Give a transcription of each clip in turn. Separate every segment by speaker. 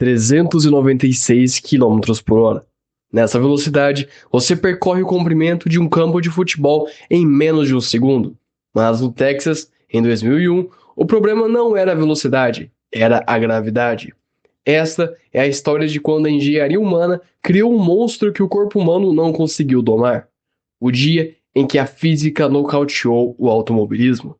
Speaker 1: 396 km por hora. Nessa velocidade, você percorre o comprimento de um campo de futebol em menos de um segundo. Mas no Texas, em 2001, o problema não era a velocidade, era a gravidade. Esta é a história de quando a engenharia humana criou um monstro que o corpo humano não conseguiu domar. O dia em que a física nocauteou o automobilismo.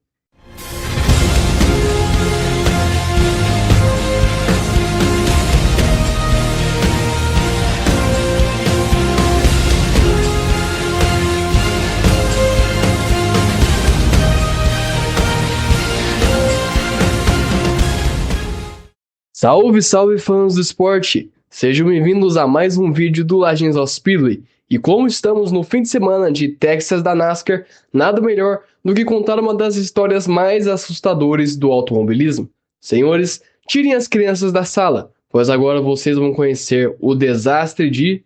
Speaker 1: Salve, salve fãs do esporte! Sejam bem-vindos a mais um vídeo do Legends of Speedway. E como estamos no fim de semana de Texas da NASCAR, nada melhor do que contar uma das histórias mais assustadoras do automobilismo. Senhores, tirem as crianças da sala, pois agora vocês vão conhecer o desastre de...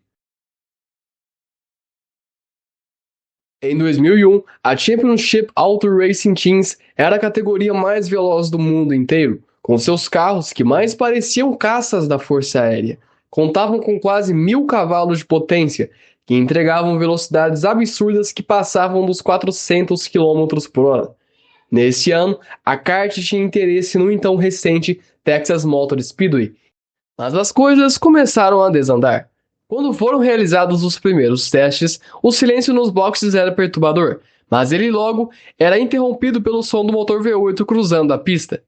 Speaker 1: Em 2001, a Championship Auto Racing Teams era a categoria mais veloz do mundo inteiro, com seus carros que mais pareciam caças da Força Aérea. Contavam com quase 1000 cavalos de potência, que entregavam velocidades absurdas que passavam dos 400 km por hora. Nesse ano, a kart tinha interesse no então recente Texas Motor Speedway, mas as coisas começaram a desandar. Quando foram realizados os primeiros testes, o silêncio nos boxes era perturbador, mas ele logo era interrompido pelo som do motor V8 cruzando a pista.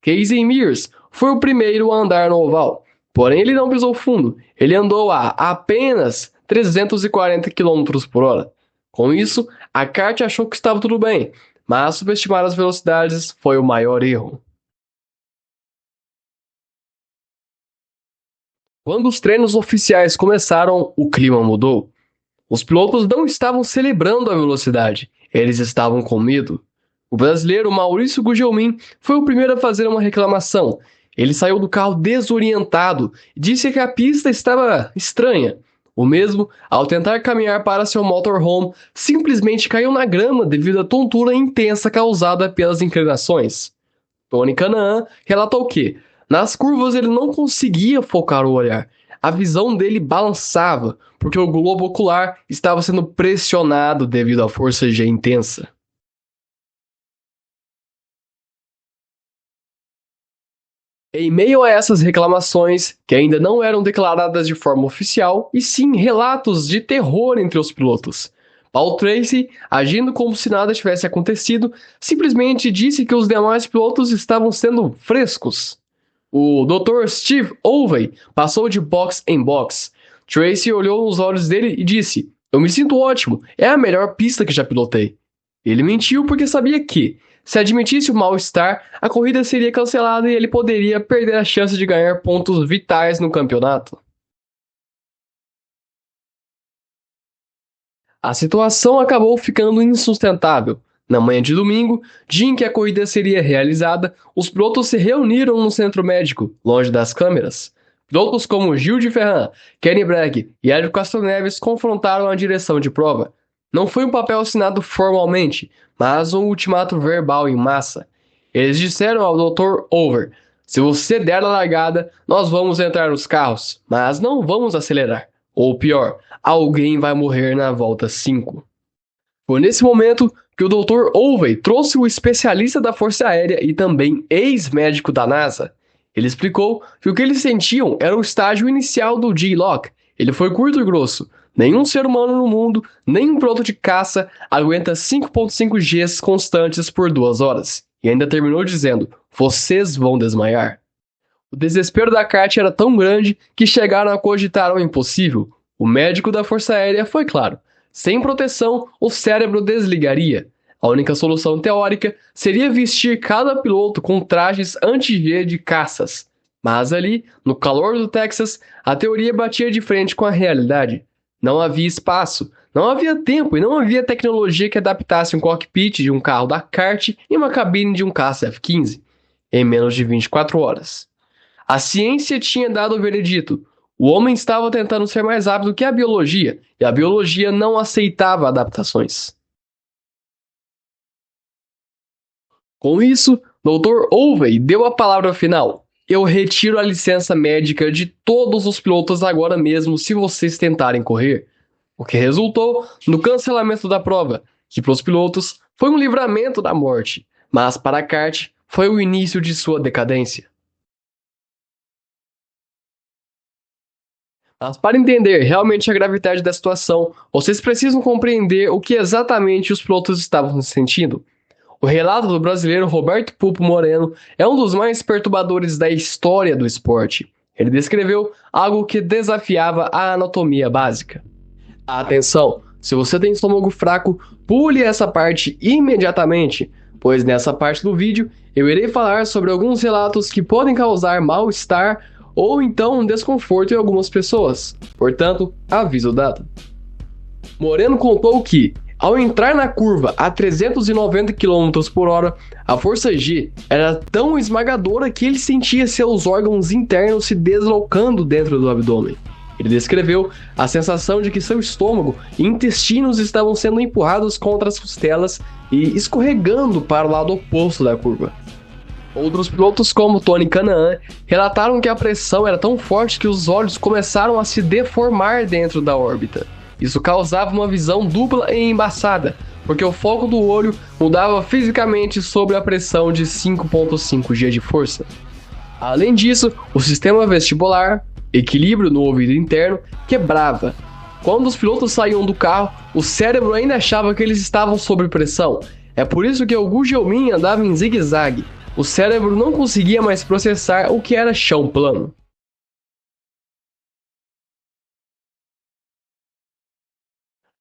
Speaker 1: Casey Mears foi o primeiro a andar no oval, porém ele não pisou fundo, ele andou a apenas 340 km por hora. Com isso, a kart achou que estava tudo bem, mas subestimar as velocidades foi o maior erro. Quando os treinos oficiais começaram, o clima mudou. Os pilotos não estavam celebrando a velocidade, eles estavam com medo. O brasileiro Maurício Gugelmin foi o primeiro a fazer uma reclamação. Ele saiu do carro desorientado e disse que a pista estava estranha. O mesmo, ao tentar caminhar para seu motorhome, simplesmente caiu na grama devido à tontura intensa causada pelas inclinações. Tony Kanaan relatou que, nas curvas, ele não conseguia focar o olhar. A visão dele balançava, porque o globo ocular estava sendo pressionado devido à força G intensa. Em meio a essas reclamações, que ainda não eram declaradas de forma oficial, e sim relatos de terror entre os pilotos, Paul Tracy, agindo como se nada tivesse acontecido, simplesmente disse que os demais pilotos estavam sendo frescos. O Dr. Steve Ovey passou de box em box. Tracy olhou nos olhos dele e disse: "Eu me sinto ótimo, é a melhor pista que já pilotei." Ele mentiu porque sabia que, se admitisse o mal-estar, a corrida seria cancelada e ele poderia perder a chance de ganhar pontos vitais no campeonato. A situação acabou ficando insustentável. Na manhã de domingo, dia em que a corrida seria realizada, os pilotos se reuniram no centro médico, longe das câmeras. Pilotos como Gil de Ferran, Kenny Bragg e Hélio Castro Neves confrontaram a direção de prova. Não foi um papel assinado formalmente, mas um ultimato verbal em massa. Eles disseram ao Dr. Over: "Se você der a largada, nós vamos entrar nos carros, mas não vamos acelerar. Ou pior, alguém vai morrer na volta 5. Foi nesse momento que o Dr. Ovey trouxe o especialista da Força Aérea e também ex-médico da NASA. Ele explicou que o que eles sentiam era o estágio inicial do G-Lock. Ele foi curto e grosso. Nenhum ser humano no mundo, nem um piloto de caça, aguenta 5.5 Gs constantes por 2 horas. E ainda terminou dizendo: "Vocês vão desmaiar." O desespero da kart era tão grande que chegaram a cogitar o impossível. O médico da Força Aérea foi claro: sem proteção, o cérebro desligaria. A única solução teórica seria vestir cada piloto com trajes anti-G de caças. Mas ali, no calor do Texas, a teoria batia de frente com a realidade. Não havia espaço, não havia tempo e não havia tecnologia que adaptasse um cockpit de um carro da kart e uma cabine de um caça F-15 em menos de 24 horas. A ciência tinha dado o veredito. O homem estava tentando ser mais rápido que a biologia, e a biologia não aceitava adaptações. Com isso, Dr. Ovey deu a palavra final. Eu retiro a licença médica de todos os pilotos agora mesmo se vocês tentarem correr. O que resultou no cancelamento da prova, que para os pilotos foi um livramento da morte, mas para a kart foi o início de sua decadência. Mas para entender realmente a gravidade da situação, vocês precisam compreender o que exatamente os pilotos estavam sentindo. O relato do brasileiro Roberto Pupo Moreno é um dos mais perturbadores da história do esporte. Ele descreveu algo que desafiava a anatomia básica. Atenção! Se você tem estômago fraco, pule essa parte imediatamente, pois nessa parte do vídeo eu irei falar sobre alguns relatos que podem causar mal-estar ou então um desconforto em algumas pessoas. Portanto, aviso dado. Moreno contou que, ao entrar na curva a 390 km por hora, a força G era tão esmagadora que ele sentia seus órgãos internos se deslocando dentro do abdômen. Ele descreveu a sensação de que seu estômago e intestinos estavam sendo empurrados contra as costelas e escorregando para o lado oposto da curva. Outros pilotos, como Tony Kanaan, relataram que a pressão era tão forte que os olhos começaram a se deformar dentro da órbita. Isso causava uma visão dupla e embaçada, porque o foco do olho mudava fisicamente sob a pressão de 5,5 G de força. Além disso, o sistema vestibular, equilíbrio no ouvido interno, quebrava. Quando os pilotos saíam do carro, o cérebro ainda achava que eles estavam sob pressão. É por isso que o Gu Jiumin andava em zigue-zague. O cérebro não conseguia mais processar o que era chão plano.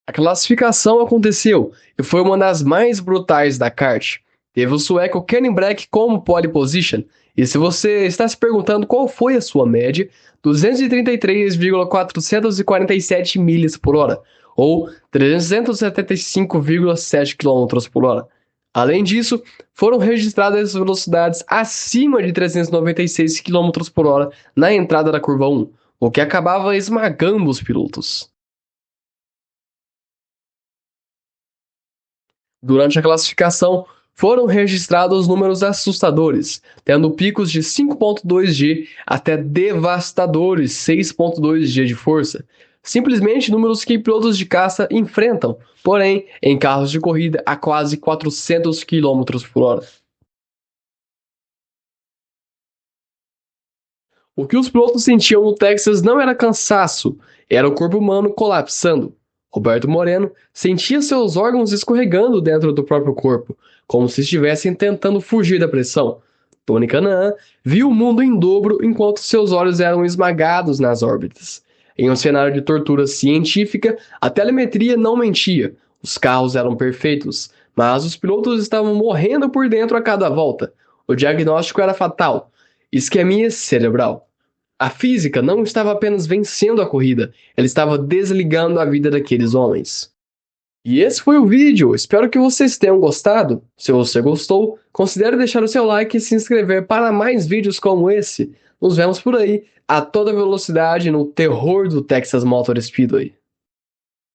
Speaker 1: A classificação aconteceu e foi uma das mais brutais da kart. Teve o sueco Kenny Brack como pole position, e se você está se perguntando qual foi a sua média, 233,447 milhas por hora, ou 375,7 km por hora. Além disso, foram registradas velocidades acima de 396 km por hora na entrada da curva 1, o que acabava esmagando os pilotos. Durante a classificação, foram registrados números assustadores, tendo picos de 5,2 G até devastadores 6,2 G de força. Simplesmente números que pilotos de caça enfrentam, porém, em carros de corrida a quase 400 km por hora. O que os pilotos sentiam no Texas não era cansaço, era o corpo humano colapsando. Roberto Moreno sentia seus órgãos escorregando dentro do próprio corpo, como se estivessem tentando fugir da pressão. Tony Kanaan viu o mundo em dobro enquanto seus olhos eram esmagados nas órbitas. Em um cenário de tortura científica, a telemetria não mentia, os carros eram perfeitos, mas os pilotos estavam morrendo por dentro a cada volta. O diagnóstico era fatal: isquemia cerebral. A física não estava apenas vencendo a corrida, ela estava desligando a vida daqueles homens. E esse foi o vídeo, espero que vocês tenham gostado. Se você gostou, considere deixar o seu like e se inscrever para mais vídeos como esse. Nos vemos por aí, a toda velocidade no terror do Texas Motor Speedway.